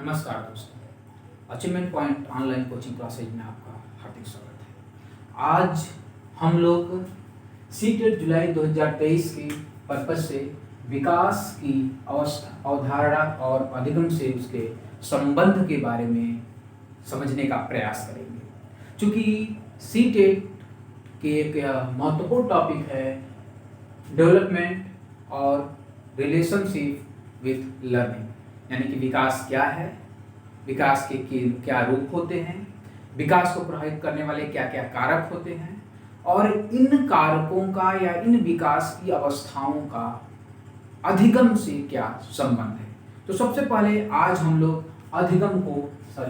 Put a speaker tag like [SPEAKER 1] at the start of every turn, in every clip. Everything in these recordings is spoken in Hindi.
[SPEAKER 1] नमस्कार दोस्तों, achievement point online coaching classes में आपका हार्दिक स्वागत है। आज हम लोग सीटेट जुलाई 2023 के पर्पज से विकास की अवस्था, अवधारणा और अधिगम से उसके संबंध के बारे में समझने का प्रयास करेंगे। चूँकि सीटेट के एक महत्वपूर्ण टॉपिक है डेवलपमेंट और रिलेशनशिप विथ लर्निंग, यानी कि विकास क्या है, विकास के क्या रूप होते हैं, विकास को प्रभावित करने वाले क्या क्या कारक होते हैं और इन कारकों का या इन विकास की अवस्थाओं का अधिगम से क्या संबंध है। तो सबसे पहले आज हम लोग अधिगम को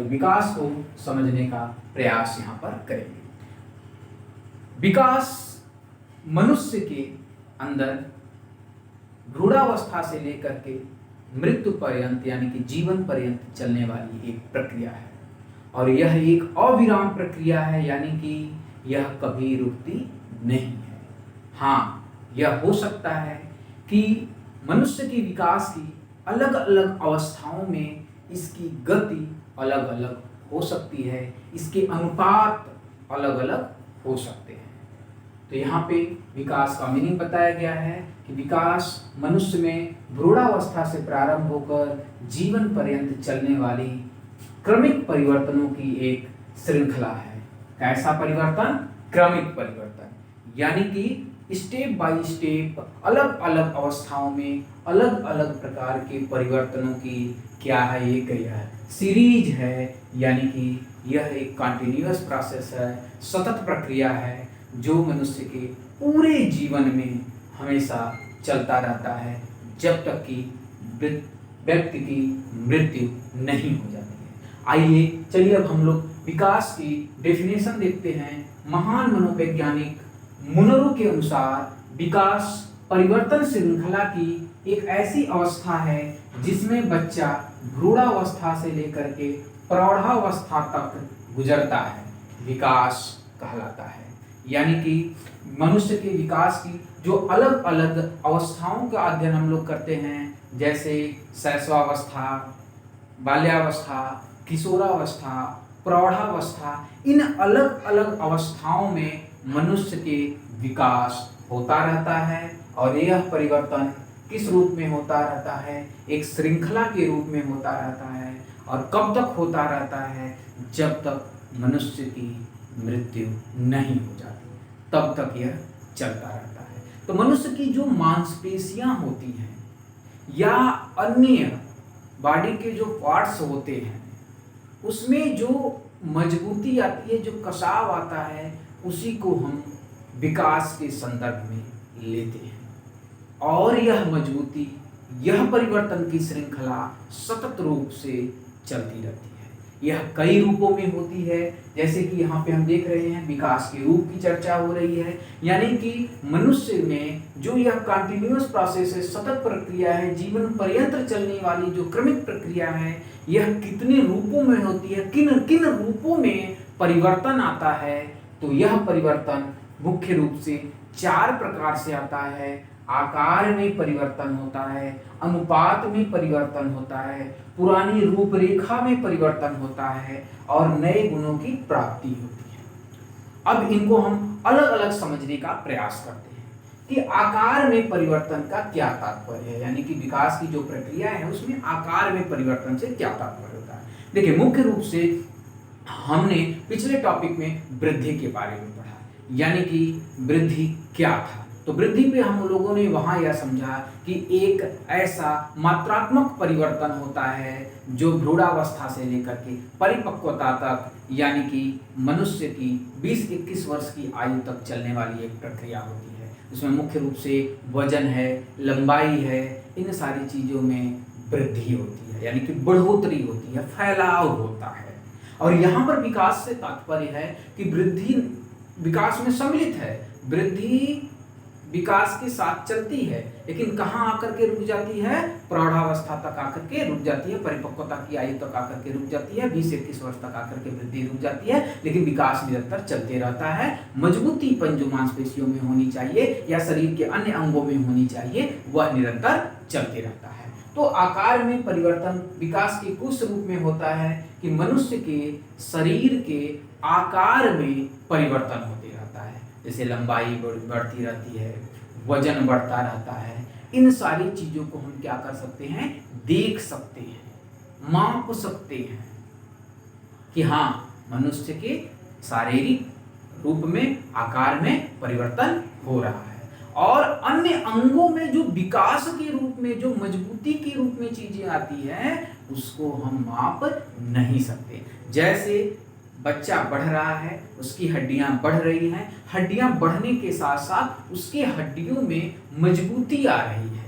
[SPEAKER 1] विकास को समझने का प्रयास यहाँ पर करेंगे। विकास मनुष्य के अंदर भ्रूणावस्था से लेकर के मृत्यु पर्यंत यानी कि जीवन पर्यंत चलने वाली एक प्रक्रिया है और यह एक अविराम प्रक्रिया है, यानी कि यह कभी रुकती नहीं है। हाँ, यह हो सकता है कि मनुष्य की विकास की अलग अलग अवस्थाओं में इसकी गति अलग अलग हो सकती है, इसके अनुपात अलग अलग हो सकते हैं। तो यहाँ पे विकास का मीनिंग बताया गया है कि विकास मनुष्य में भ्रूणावस्था से प्रारंभ होकर जीवन पर्यंत चलने वाली क्रमिक परिवर्तनों की एक श्रृंखला है। कैसा परिवर्तन? क्रमिक परिवर्तन, यानी कि स्टेप बाय स्टेप अलग अलग अवस्थाओं में अलग अलग प्रकार के परिवर्तनों की क्या है, ये कही है सीरीज है, यानी कि यह एक कंटिन्यूअस प्रोसेस है, सतत प्रक्रिया है जो मनुष्य के पूरे जीवन में हमेशा चलता रहता है जब तक कि व्यक्ति की मृत्यु नहीं हो जाती है। आइए चलिए अब हम लोग विकास की डेफिनेशन देखते हैं। महान मनोवैज्ञानिक मुनरो के अनुसार विकास परिवर्तन श्रृंखला की एक ऐसी अवस्था है जिसमें बच्चा भ्रूणावस्था से लेकर के प्रौढ़ावस्था तक गुजरता है, विकास कहलाता है। यानी कि मनुष्य के विकास की जो अलग अलग अवस्थाओं का अध्ययन हम लोग करते हैं, जैसे शैशवावस्था, बाल्यावस्था, किशोरावस्था, प्रौढ़ावस्था, इन अलग अलग अवस्थाओं में मनुष्य के विकास होता रहता है और यह परिवर्तन किस रूप में होता रहता है? एक श्रृंखला के रूप में होता रहता है। और कब तक होता रहता है? जब तक मनुष्य की मृत्यु नहीं हो जाती, तब तक यह चलता रहता है। तो मनुष्य की जो मांसपेशियां होती हैं या अन्य बॉडी के जो पार्ट्स होते हैं, उसमें जो मजबूती आती है, जो कसाव आता है, उसी को हम विकास के संदर्भ में लेते हैं। और यह मजबूती, यह परिवर्तन की श्रृंखला सतत रूप से चलती रहती है। यह कई रूपों में होती है, जैसे कि यहाँ पे हम देख रहे हैं विकास के रूप की चर्चा हो रही है, यानी कि मनुष्य में जो यह कंटिन्यूअस प्रोसेस है, सतत प्रक्रिया है, जीवन पर्यंत चलने वाली जो क्रमिक प्रक्रिया है, यह कितने रूपों में होती है, किन किन रूपों में परिवर्तन आता है। तो यह परिवर्तन मुख्य रूप से 4 प्रकार से आता है। आकार में परिवर्तन होता है, अनुपात में परिवर्तन होता है, पुरानी रूपरेखा में परिवर्तन होता है और नए गुणों की प्राप्ति होती है। अब इनको हम अलग अलग समझने का प्रयास करते हैं कि आकार में परिवर्तन का क्या तात्पर्य है, यानी कि विकास की जो प्रक्रिया है उसमें आकार में परिवर्तन से क्या तात्पर्य होता है। देखिए, मुख्य रूप से हमने पिछले टॉपिक में वृद्धि के बारे में पढ़ा, यानी कि वृद्धि क्या था। तो वृद्धि पे हम लोगों ने वहाँ यह समझा कि एक ऐसा मात्रात्मक परिवर्तन होता है जो भ्रूणावस्था से लेकर के परिपक्वता तक, यानी कि मनुष्य की 20-21 वर्ष की आयु तक चलने वाली एक प्रक्रिया होती है। इसमें मुख्य रूप से वजन है, लंबाई है, इन सारी चीज़ों में वृद्धि होती है, यानी कि बढ़ोतरी होती है, फैलाव होता है। और यहाँ पर विकास से तात्पर्य है कि वृद्धि विकास में सम्मिलित है, वृद्धि विकास के साथ चलती है, लेकिन कहाँ आकर के रुक जाती है? प्रौढ़ावस्था तक आकर के रुक जाती है, परिपक्वता की आयु तक आकर के रुक जाती है, 20-21 वर्ष तक आकर के वृद्धि रुक जाती है, लेकिन विकास निरंतर चलते रहता है। मजबूतीपन जो मांसपेशियों में होनी चाहिए या शरीर के अन्य अंगों में होनी चाहिए, वह निरंतर चलते रहता है। तो आकार में परिवर्तन विकास के कुछ रूप में होता है कि मनुष्य के शरीर के आकार में परिवर्तन होते रहता है, जैसे लंबाई बढ़ती रहती है, वजन बढ़ता रहता है। इन सारी चीजों को हम क्या कर सकते हैं, देख सकते हैं, माप सकते हैं कि हाँ मनुष्य के शारीरिक रूप में आकार में परिवर्तन हो रहा है। और अन्य अंगों में जो विकास के रूप में, जो मजबूती के रूप में चीजें आती हैं, उसको हम माप नहीं सकते। जैसे बच्चा बढ़ रहा है, उसकी हड्डियां बढ़ रही हैं, हड्डियां बढ़ने के साथ साथ उसकी हड्डियों में मजबूती आ रही है,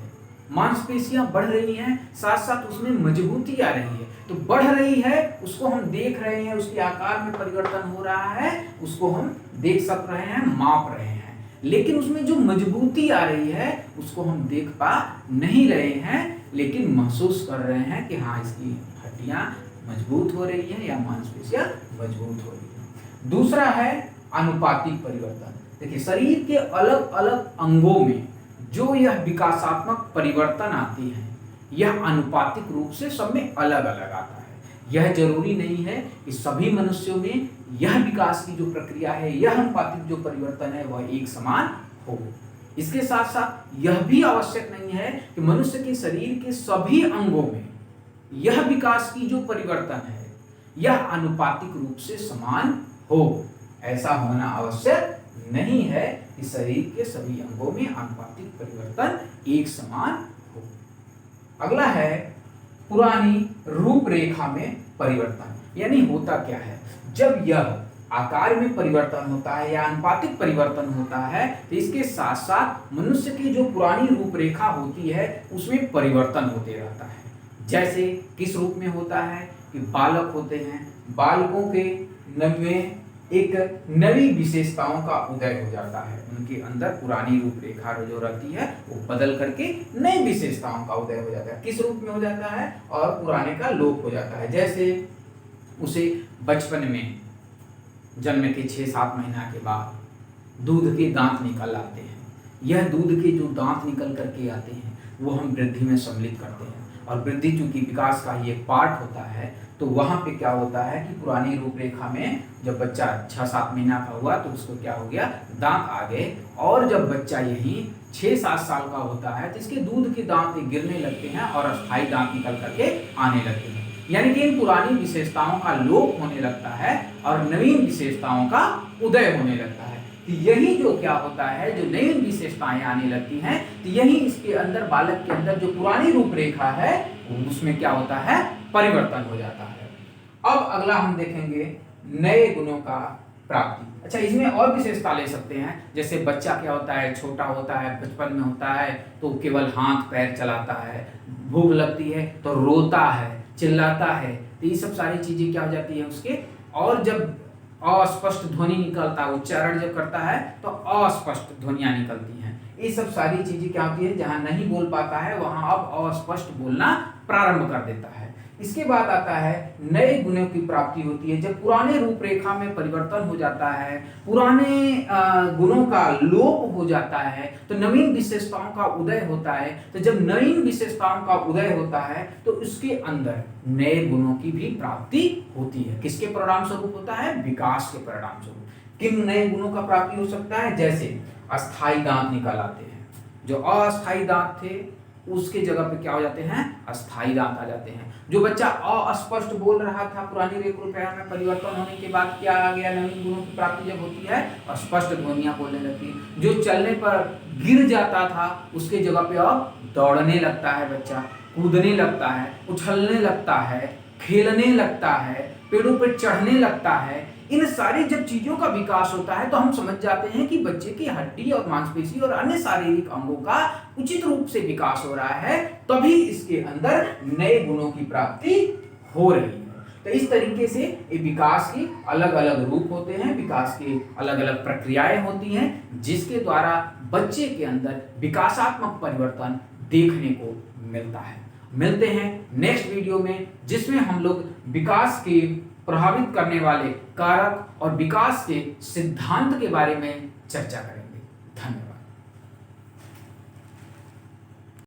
[SPEAKER 1] मांसपेशियां बढ़ रही हैं, साथ साथ उसमें मजबूती आ रही है। तो बढ़ रही है, उसको हम देख रहे हैं, उसके आकार में परिवर्तन हो रहा है, उसको हम देख सक रहे हैं, माप रहे हैं। लेकिन उसमें जो मजबूती आ रही है उसको हम देख पा नहीं रहे हैं, लेकिन महसूस कर रहे हैं कि हाँ इसकी हड्डियां मजबूत हो रही है या मांसपेशियां मजबूत हो रही है। दूसरा है आनुपातिक परिवर्तन। देखिए शरीर के अलग अलग अंगों में जो यह विकासात्मक परिवर्तन आती है, यह आनुपातिक रूप से सब में अलग अलग आता है। यह जरूरी नहीं है कि सभी मनुष्यों में यह विकास की जो प्रक्रिया है, यह अनुपातिक जो परिवर्तन है वह एक समान हो। इसके साथ साथ यह भी आवश्यक नहीं है कि मनुष्य के शरीर के सभी अंगों में यह विकास की जो परिवर्तन है यह आनुपातिक रूप से समान हो। ऐसा होना आवश्यक नहीं है कि शरीर के सभी अंगों में आनुपातिक परिवर्तन एक समान हो। अगला है पुरानी रूपरेखा में परिवर्तन। यानी होता क्या है, जब यह आकार में परिवर्तन होता है या आनुपातिक परिवर्तन होता है तो इसके साथ साथ मनुष्य की जो पुरानी रूपरेखा होती है उसमें परिवर्तन होते रहता है। जैसे किस रूप में होता है कि बालक होते हैं, बालकों के में एक नई विशेषताओं का उदय हो जाता है, उनके अंदर पुरानी रूपरेखा जो रहती है वो बदल करके नई विशेषताओं का उदय हो जाता है। किस रूप में हो जाता है, और पुराने का लोप हो जाता है। जैसे उसे बचपन में जन्म के 6-7 महीना के बाद दूध के दांत निकल आते हैं। यह दूध के जो दांत निकल करके आते हैं वो हम वृद्धि में सम्मिलित करते हैं, और वृद्धि चूंकि विकास का ही एक पार्ट होता है तो वहाँ पे क्या होता है कि पुरानी रूपरेखा में जब बच्चा 6-7 महीना का हुआ तो उसको क्या हो गया, दांत आ गए। और जब बच्चा यही 6-7 साल का होता है तो इसके दूध के दांत गिरने लगते हैं और अस्थायी दांत निकल करके आने लगते हैं। यानी कि इन पुरानी विशेषताओं का लोप होने लगता है और नवीन विशेषताओं का उदय होने लगता है। तो यही जो क्या होता है, जो नई विशेषताएं आने लगती हैं, तो यही इसके अंदर, बालक के अंदर जो पुरानी रूपरेखा है उसमें क्या होता है, परिवर्तन हो जाता है। अब अगला हम देखेंगे नए गुणों का प्राप्ति। अच्छा, इसमें और विशेषता ले सकते हैं। जैसे बच्चा क्या होता है, छोटा होता है, बचपन में होता है तो केवल हाथ पैर चलाता है, भूख लगती है तो रोता है, चिल्लाता है, तो ये सब सारी चीजें क्या हो जाती है उसके। और जब अस्पष्ट ध्वनि निकलता है, उच्चारण जब करता है तो अस्पष्ट ध्वनियां निकलती हैं। ये सब सारी चीजें क्या होती है, जहां नहीं बोल पाता है वहां अब अस्पष्ट बोलना प्रारंभ कर देता है। इसके बाद आता है नए गुणों की प्राप्ति होती है। जब पुराने रूपरेखा में परिवर्तन हो जाता है, पुराने गुणों का लोप हो जाता है तो नवीन विशेषताओं का उदय होता है। तो जब नवीन विशेषताओं का उदय होता है तो उसके अंदर नए गुणों की भी प्राप्ति होती है। किसके परिणाम स्वरूप होता है, विकास के परिणाम स्वरूप। किन नए गुणों का प्राप्ति हो सकता है, जैसे अस्थायी दांत निकल आते हैं, जो अस्थायी दांत थे उसके जगह पे क्या हो जाते हैं, अस्थायी दांत आ जाते हैं। जो बच्चा अस्पष्ट बोल रहा था, पुरानी रूपरेखा में परिवर्तन होने के बाद क्या आ गया, नवीन गुणों की प्राप्ति जब होती है स्पष्ट ध्वनियां बोलने लगती है। जो चलने पर गिर जाता था उसके जगह पे अब दौड़ने लगता है, बच्चा कूदने लगता है, उछलने लगता है, खेलने लगता है, पेड़ों पर चढ़ने लगता है। इन सारी जब चीजों का विकास होता है तो हम समझ जाते हैं कि बच्चे की हड्डी और मांसपेशी और अन्य शारीरिक अंगों का उचित रूप से विकास हो रहा है, तभी इसके अंदर नए गुणों की प्राप्ति हो रही है। तो इस तरीके से ये विकास के अलग अलग रूप होते हैं, विकास की अलग अलग प्रक्रियाएं होती हैं, जिसके द्वारा बच्चे के अंदर विकासात्मक परिवर्तन देखने को मिलता है। मिलते हैं नेक्स्ट वीडियो में, जिसमें हम लोग विकास के प्रभावित करने वाले कारक और विकास के सिद्धांत के बारे में चर्चा करेंगे। धन्यवाद।